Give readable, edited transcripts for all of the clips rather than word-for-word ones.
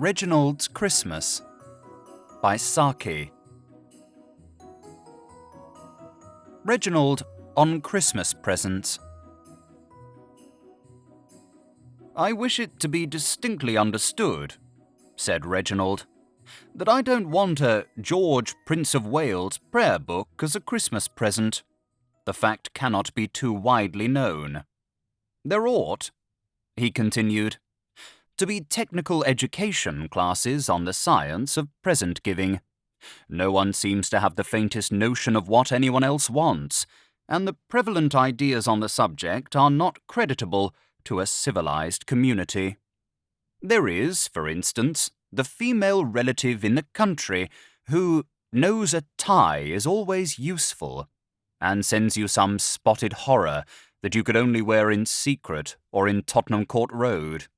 Reginald's Christmas by Saki. Reginald on Christmas presents. "I wish it to be distinctly understood," said Reginald, "that I don't want a George, Prince of Wales prayer book as a Christmas present. The fact cannot be too widely known. There ought," he continued, "to be technical education classes on the science of present giving. No one seems to have the faintest notion of what anyone else wants, and the prevalent ideas on the subject are not creditable to a civilized community. There is, for instance, the female relative in the country who knows a tie is always useful, and sends you some spotted horror that you could only wear in secret or in Tottenham Court Road.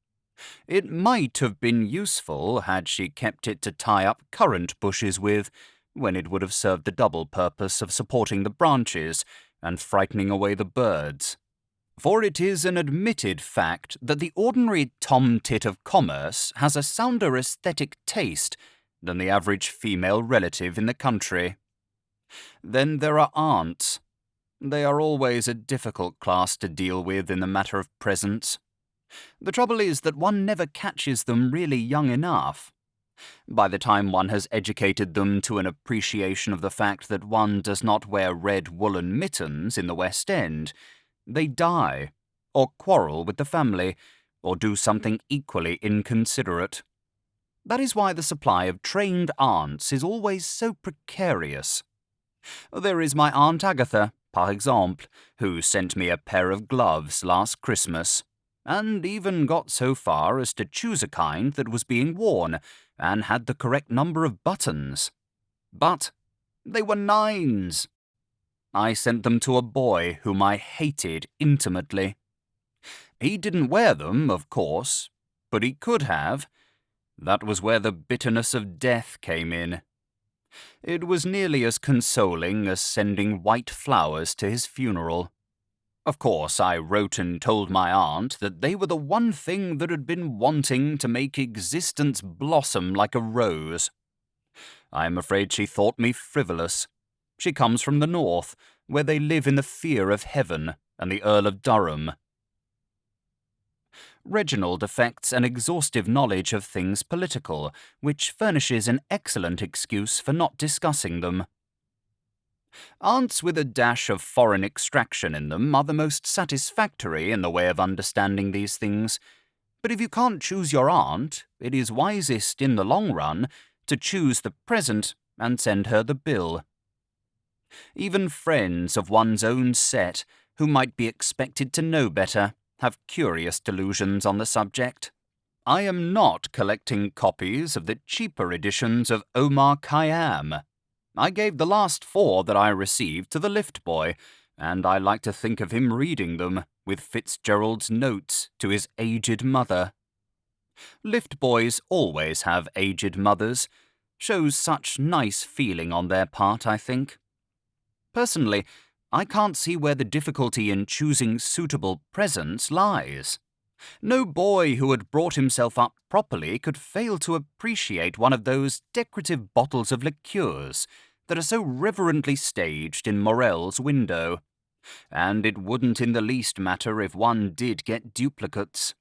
It might have been useful had she kept it to tie up currant bushes with, when it would have served the double purpose of supporting the branches and frightening away the birds. For it is an admitted fact that the ordinary tom-tit of commerce has a sounder aesthetic taste than the average female relative in the country. Then there are aunts. They are always a difficult class to deal with in the matter of presents. The trouble is that one never catches them really young enough. By the time one has educated them to an appreciation of the fact that one does not wear red woolen mittens in the West End, they die, or quarrel with the family, or do something equally inconsiderate. That is why the supply of trained aunts is always so precarious. There is my Aunt Agatha, par exemple, who sent me a pair of gloves last Christmas, and even got so far as to choose a kind that was being worn and had the correct number of buttons. But they were 9s. I sent them to a boy whom I hated intimately. He didn't wear them, of course, but he could have. That was where the bitterness of death came in. It was nearly as consoling as sending white flowers to his funeral. Of course, I wrote and told my aunt that they were the one thing that had been wanting to make existence blossom like a rose. I am afraid she thought me frivolous. She comes from the north, where they live in the fear of heaven and the Earl of Durham. Reginald affects an exhaustive knowledge of things political, which furnishes an excellent excuse for not discussing them. Aunts with a dash of foreign extraction in them are the most satisfactory in the way of understanding these things, but if you can't choose your aunt, it is wisest in the long run to choose the present and send her the bill. Even friends of one's own set, who might be expected to know better, have curious delusions on the subject. I am not collecting copies of the cheaper editions of Omar Khayyam. I gave the last 4 that I received to the lift boy, and I like to think of him reading them, with Fitzgerald's notes to his aged mother. Lift boys always have aged mothers. Shows such nice feeling on their part, I think. Personally, I can't see where the difficulty in choosing suitable presents lies. No boy who had brought himself up properly could fail to appreciate one of those decorative bottles of liqueurs that are so reverently staged in Morel's window, and it wouldn't in the least matter if one did get duplicates.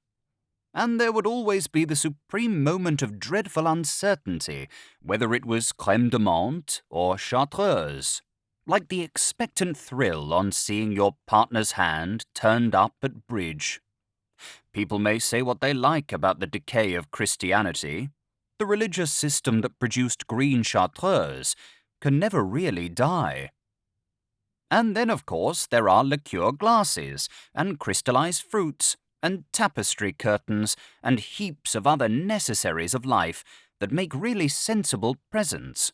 And there would always be the supreme moment of dreadful uncertainty whether it was crème de menthe or chartreuse, like the expectant thrill on seeing your partner's hand turned up at bridge. People may say what they like about the decay of Christianity. The religious system that produced green chartreuse can never really die. And then, of course, there are liqueur glasses, and crystallized fruits, and tapestry curtains, and heaps of other necessaries of life that make really sensible presents.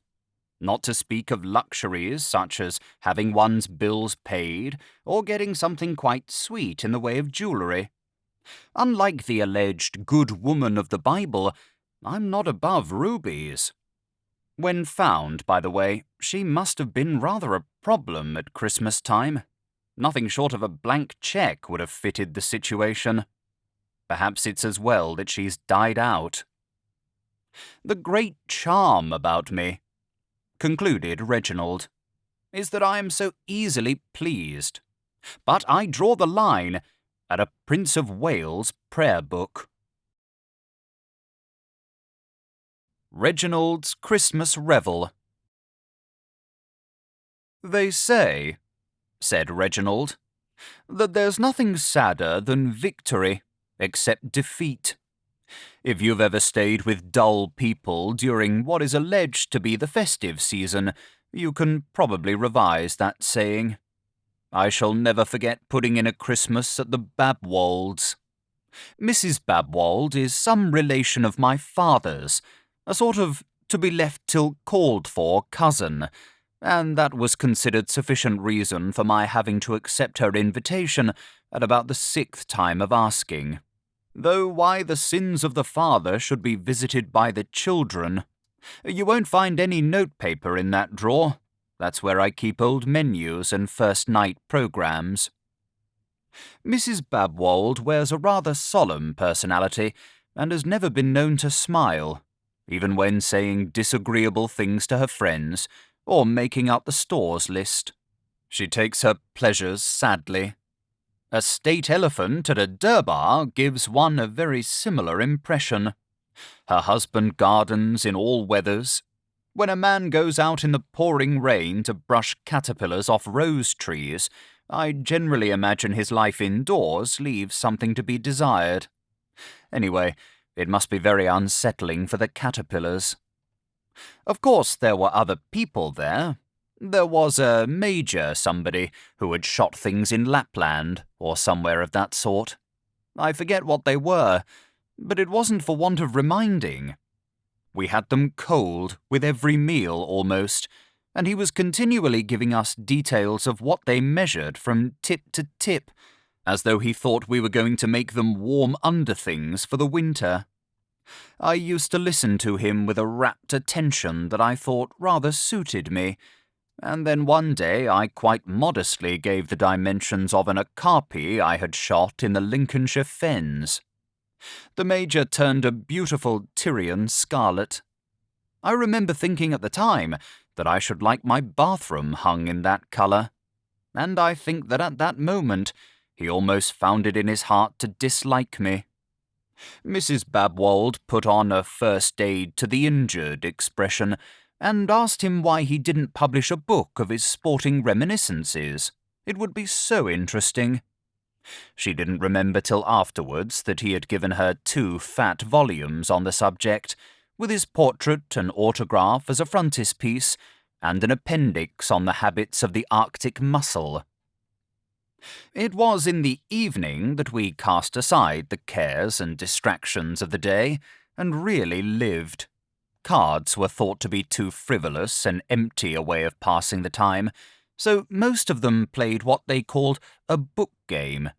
Not to speak of luxuries such as having one's bills paid, or getting something quite sweet in the way of jewellery. Unlike the alleged good woman of the Bible, I'm not above rubies. When found, by the way, she must have been rather a problem at Christmas time. Nothing short of a blank cheque would have fitted the situation. Perhaps it's as well that she's died out. The great charm about me," concluded Reginald, "is that I am so easily pleased. But I draw the line at a Prince of Wales prayer book." Reginald's Christmas Revel. "They say," said Reginald, "that there's nothing sadder than victory, except defeat. If you've ever stayed with dull people during what is alleged to be the festive season, you can probably revise that saying. I shall never forget putting in a Christmas at the Babwolds. Mrs. Babwold is some relation of my father's, a sort of to-be-left-till-called-for cousin, and that was considered sufficient reason for my having to accept her invitation at about the 6th time of asking. Though why the sins of the father should be visited by the children. You won't find any notepaper in that drawer. That's where I keep old menus and first night programmes. Mrs. Babwold wears a rather solemn personality and has never been known to smile, even when saying disagreeable things to her friends or making out the stores list. She takes her pleasures sadly. A state elephant at a Durbar gives one a very similar impression. Her husband gardens in all weathers. When a man goes out in the pouring rain to brush caterpillars off rose trees, I generally imagine his life indoors leaves something to be desired. Anyway, it must be very unsettling for the caterpillars. Of course, there were other people there. There was a major somebody who had shot things in Lapland, or somewhere of that sort. I forget what they were, but it wasn't for want of reminding. We had them cold with every meal almost, and he was continually giving us details of what they measured from tip to tip, as though he thought we were going to make them warm under things for the winter. I used to listen to him with a rapt attention that I thought rather suited me, and then one day I quite modestly gave the dimensions of an okapi I had shot in the Lincolnshire fens. The Major turned a beautiful Tyrian scarlet. I remember thinking at the time that I should like my bathroom hung in that colour, and I think that at that moment he almost found it in his heart to dislike me. Mrs. Babwold put on a first aid to the injured expression, and asked him why he didn't publish a book of his sporting reminiscences. It would be so interesting. She didn't remember till afterwards that he had given her 2 fat volumes on the subject, with his portrait and autograph as a frontispiece, and an appendix on the habits of the Arctic mussel. It was in the evening that we cast aside the cares and distractions of the day, and really lived. Cards were thought to be too frivolous and empty a way of passing the time, so most of them played what they called a book game.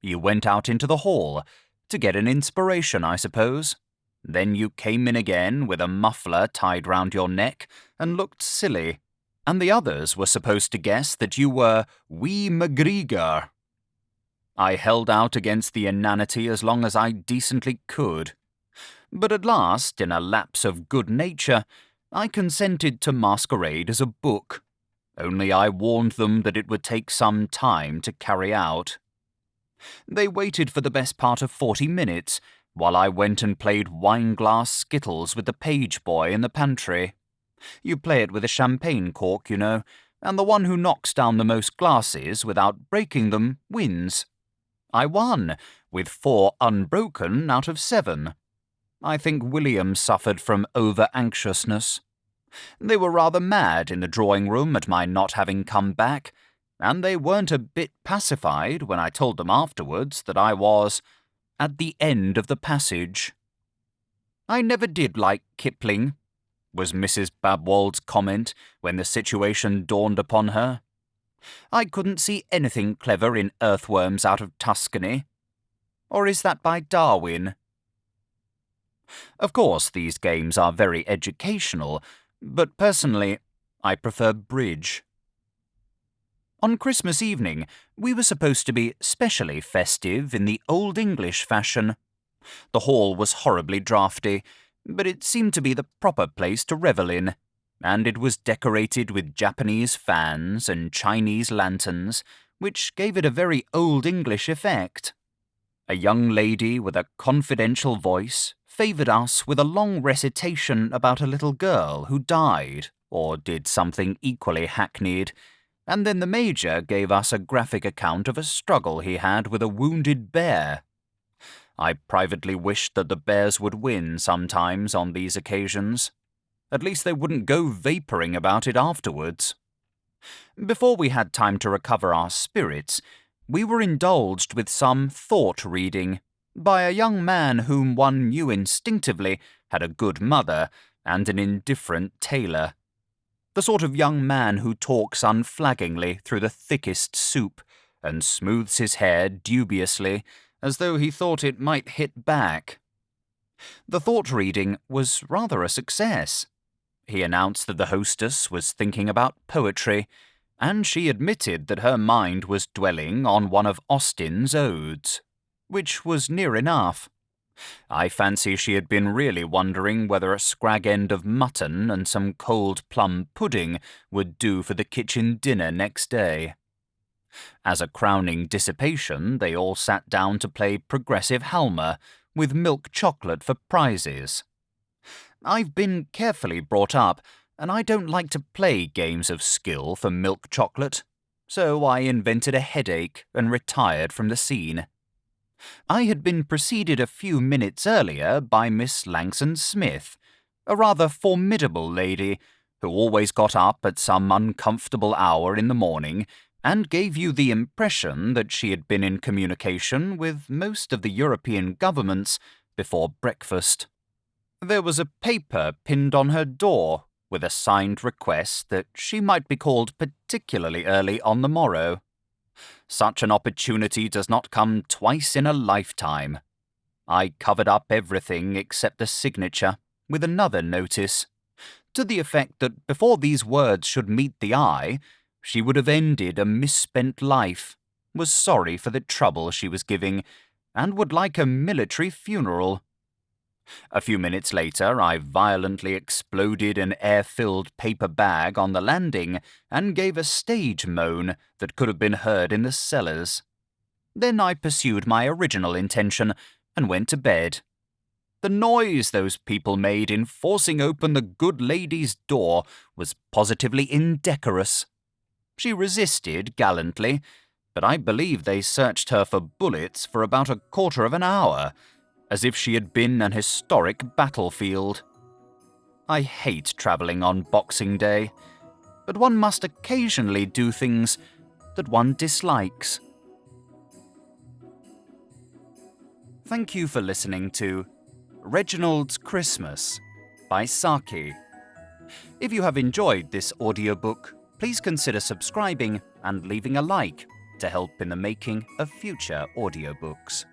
You went out into the hall, to get an inspiration, I suppose. Then you came in again with a muffler tied round your neck and looked silly, and the others were supposed to guess that you were Wee McGregor. I held out against the inanity as long as I decently could. But at last, in a lapse of good nature, I consented to masquerade as a book, only I warned them that it would take some time to carry out. They waited for the best part of 40 minutes, while I went and played wine-glass skittles with the page boy in the pantry. You play it with a champagne cork, you know, and the one who knocks down the most glasses without breaking them wins. I won, with 4 unbroken out of 7. I think William suffered from over-anxiousness. They were rather mad in the drawing-room at my not having come back, and they weren't a bit pacified when I told them afterwards that I was at the end of the passage. "I never did like Kipling," was Mrs. Babwold's comment when the situation dawned upon her. "I couldn't see anything clever in Earthworms Out of Tuscany. Or is that by Darwin?" Of course, these games are very educational, but personally, I prefer bridge. On Christmas evening, we were supposed to be specially festive in the Old English fashion. The hall was horribly draughty, but it seemed to be the proper place to revel in, and it was decorated with Japanese fans and Chinese lanterns, which gave it a very Old English effect. A young lady with a confidential voice favoured us with a long recitation about a little girl who died, or did something equally hackneyed, and then the Major gave us a graphic account of a struggle he had with a wounded bear. I privately wished that the bears would win sometimes on these occasions. At least they wouldn't go vapouring about it afterwards. Before we had time to recover our spirits, we were indulged with some thought-reading by a young man whom one knew instinctively had a good mother and an indifferent tailor. The sort of young man who talks unflaggingly through the thickest soup and smooths his hair dubiously as though he thought it might hit back. The thought-reading was rather a success. He announced that the hostess was thinking about poetry, and she admitted that her mind was dwelling on one of Austen's odes, which was near enough. I fancy she had been really wondering whether a scrag end of mutton and some cold plum pudding would do for the kitchen dinner next day. As a crowning dissipation, they all sat down to play progressive Halma, with milk chocolate for prizes. I've been carefully brought up, and I don't like to play games of skill for milk chocolate, so I invented a headache and retired from the scene. I had been preceded a few minutes earlier by Miss Langson Smith, a rather formidable lady who always got up at some uncomfortable hour in the morning and gave you the impression that she had been in communication with most of the European governments before breakfast. There was a paper pinned on her door with a signed request that she might be called particularly early on the morrow. Such an opportunity does not come twice in a lifetime. I covered up everything except the signature with another notice, to the effect that before these words should meet the eye, she would have ended a misspent life, was sorry for the trouble she was giving, and would like a military funeral. A few minutes later, I violently exploded an air-filled paper bag on the landing and gave a stage moan that could have been heard in the cellars. Then I pursued my original intention and went to bed. The noise those people made in forcing open the good lady's door was positively indecorous. She resisted gallantly, but I believe they searched her for bullets for about a quarter of an hour, as if she had been an historic battlefield. I hate travelling on Boxing Day, but one must occasionally do things that one dislikes. Thank you for listening to Reginald's Christmas by Saki. If you have enjoyed this audiobook, please consider subscribing and leaving a like to help in the making of future audiobooks.